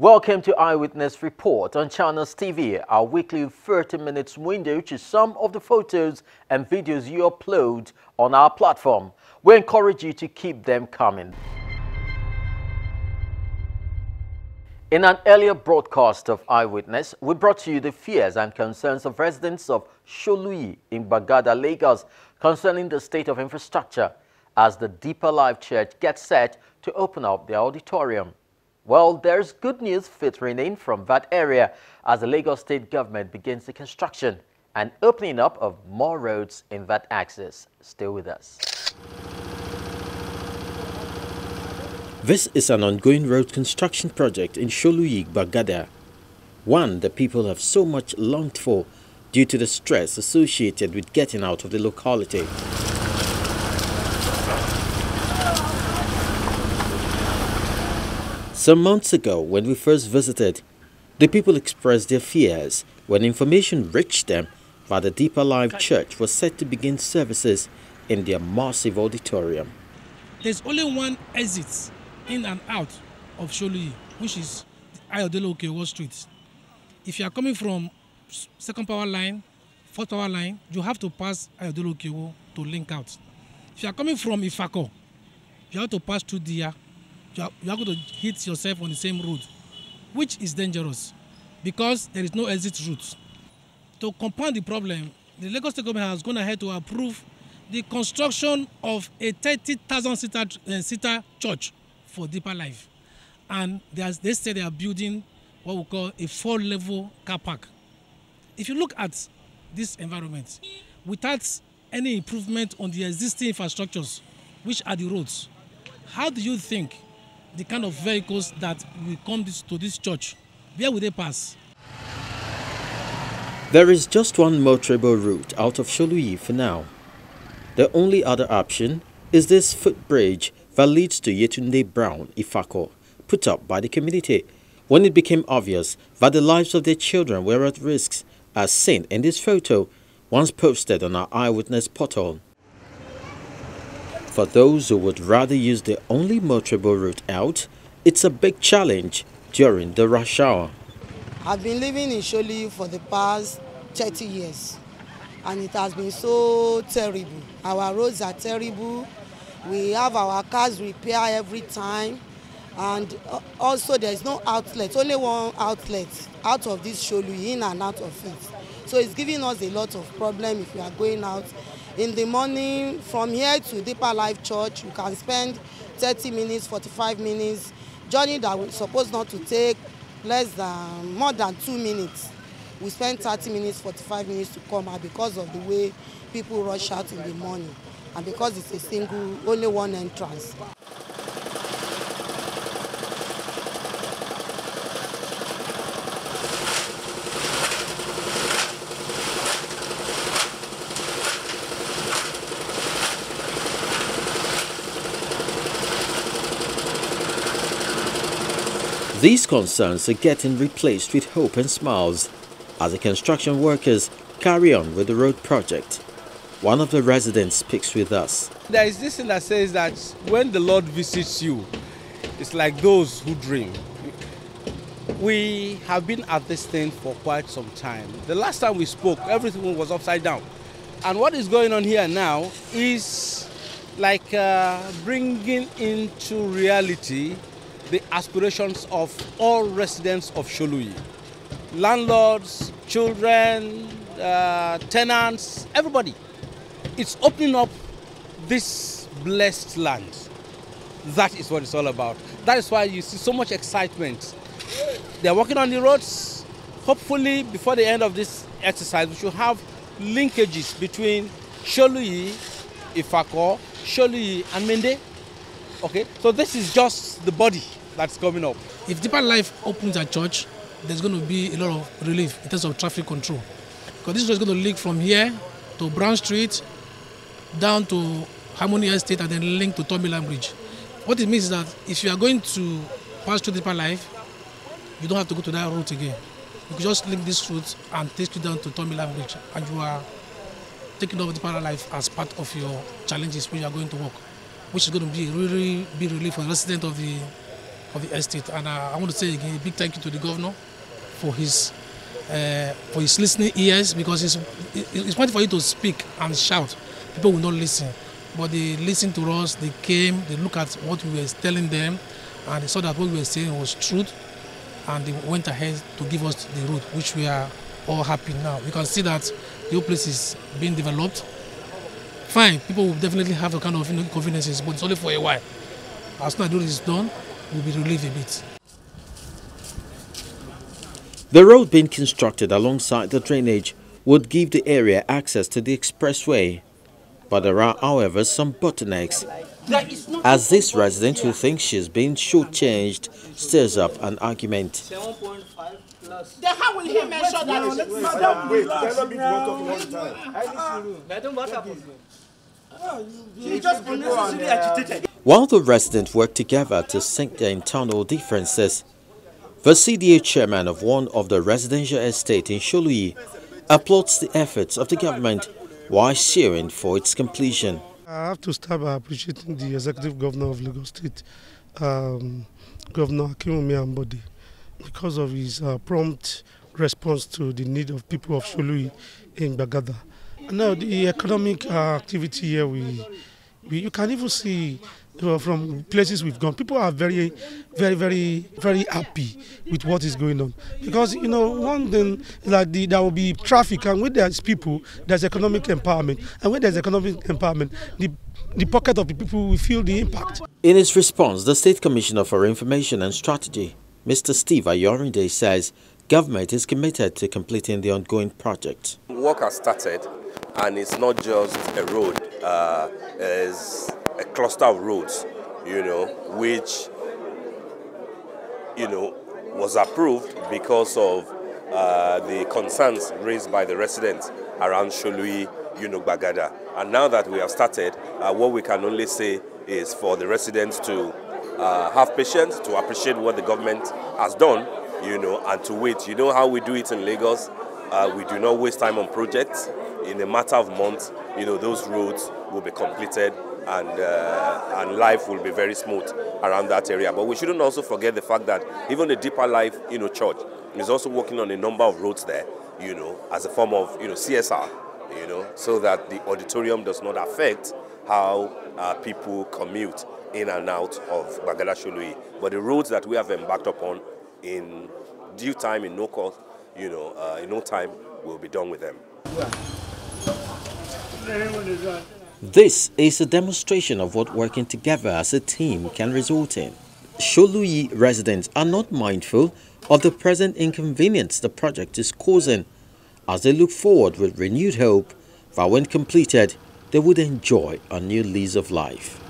Welcome to Eyewitness Report on Channels TV, our weekly 30 minutes window to some of the photos and videos you upload on our platform. We encourage you to keep them coming. In an earlier broadcast of Eyewitness, we brought to you the fears and concerns of residents of Sholuyi in Gbagada Lagos concerning the state of infrastructure as the Deeper Life Church gets set to open up their auditorium. Well, there's good news filtering in from that area as the Lagos state government begins the construction and opening up of more roads in that axis. Stay with us. This is an ongoing road construction project in Sholuyi, Gbagada, one the people have so much longed for due to the stress associated with getting out of the locality. Some months ago, when we first visited, the people expressed their fears when information reached them that the Deeper Life Church was set to begin services in their massive auditorium. There's only one exit in and out of Sholuyi, which is Eyewitness Street. If you are coming from second power line, fourth power line, you have to pass Eyewitness to link out. If you are coming from Ifako, you have to pass through Dia. You are going to hit yourself on the same road, which is dangerous because there is no exit route. To compound the problem, the Lagos State government has gone ahead to approve the construction of a 30,000-seater church for Deeper Life. And they say they are building what we call a 4-level car park. If you look at this environment, without any improvement on the existing infrastructures, which are the roads, how do you think the kind of vehicles that will come to this church, where will they pass? There is just one motorable route out of Sholuyi for now. The only other option is this footbridge that leads to Yetunde Brown, Ifako, put up by the community when it became obvious that the lives of their children were at risk, as seen in this photo once posted on our Eyewitness portal. For those who would rather use the only motorable route out, it's a big challenge during the rush hour. I've been living in Sholuyi for the past 30 years and it has been so terrible. Our roads are terrible. We have our cars repaired every time and also there's no outlet, only one outlet out of this Sholuyi, in and out of it. So it's giving us a lot of problem if we are going out. In the morning, from here to Deeper Life Church, you can spend 30 minutes, 45 minutes, journey that we're supposed not to take more than 2 minutes. We spend 30 minutes, 45 minutes to come out because of the way people rush out in the morning and because it's only one entrance. These concerns are getting replaced with hope and smiles as the construction workers carry on with the road project. One of the residents speaks with us. There is this thing that says that when the Lord visits you, it's like those who dream. We have been at this thing for quite some time. The last time we spoke, everything was upside down. And what is going on here now is like bringing into reality the aspirations of all residents of Sholuyi. Landlords, children, tenants, everybody. It's opening up this blessed land. That is what it's all about. That is why you see so much excitement. They're working on the roads. Hopefully, before the end of this exercise, we should have linkages between Sholuyi, Ifako, Sholuyi, and Mende. Okay, so this is just the body that's coming up. If Deeper Life opens a church, there's going to be a lot of relief in terms of traffic control. Because this road is going to link from here to Brown Street, down to Harmony Estate, and then link to Tomiland Bridge. What it means is that if you are going to pass through Deeper Life, you don't have to go to that route again. You can just link this route and take you down to Tomiland Bridge, and you are taking over Deeper Life as part of your challenges when you are going to work, which is going to be really big relief for the residents of the of the estate. And I want to say again a big thank you to the governor for his listening ears, because it's one for you to speak and shout. People will not listen. But they listened to us, they came, they looked at what we were telling them, and they saw that what we were saying was truth, and they went ahead to give us the route, which we are all happy now. You can see that the whole place is being developed. Fine, people will definitely have a kind of inconveniences, but it's only for a while. As soon as it is done, we'll be relieved a bit. The road being constructed alongside the drainage would give the area access to the expressway. But there are, however, some bottlenecks, as this resident who thinks she's being shortchanged stirs up an argument. Then how will he measure that? Madam, wait, cannot be talking all the time. He just unnecessarily agitated. While the residents work together to sink their internal differences, the CDA chairman of one of the residential estates in Sholuyi applauds the efforts of the government while cheering for its completion. I have to start by appreciating the executive governor of Lagos State, Governor Akinwumi Ambode, because of his prompt response to the need of people of Sholuyi in Gbagada. Now the economic activity here, you can even see from places we've gone, people are very happy with what is going on, because one thing like there will be traffic, and when there's people, there's economic empowerment, and when there's economic empowerment, the pocket of the people will feel the impact. In his response, the State Commissioner for Information and Strategy, Mr. Steve Ayorinde, says government is committed to completing the ongoing project. Work has started, and it's not just a road, it's a cluster of roads, which, was approved because of the concerns raised by the residents around Sholuyi, Gbagada. And now that we have started, what we can only say is for the residents to have patience, to appreciate what the government has done, and to wait. You know how we do it in Lagos. We do not waste time on projects. In a matter of months, those roads will be completed, and life will be very smooth around that area. But we shouldn't also forget the fact that even the Deeper Life, church is also working on a number of roads there, as a form of, CSR, so that the auditorium does not affect how people commute in and out of Gbagada Sholuyi. But the roads that we have embarked upon, in due time, in no cost, in no time, we'll be done with them. This is a demonstration of what working together as a team can result in. Sholuyi residents are not mindful of the present inconvenience the project is causing, as they look forward with renewed hope that when completed, they would enjoy a new lease of life.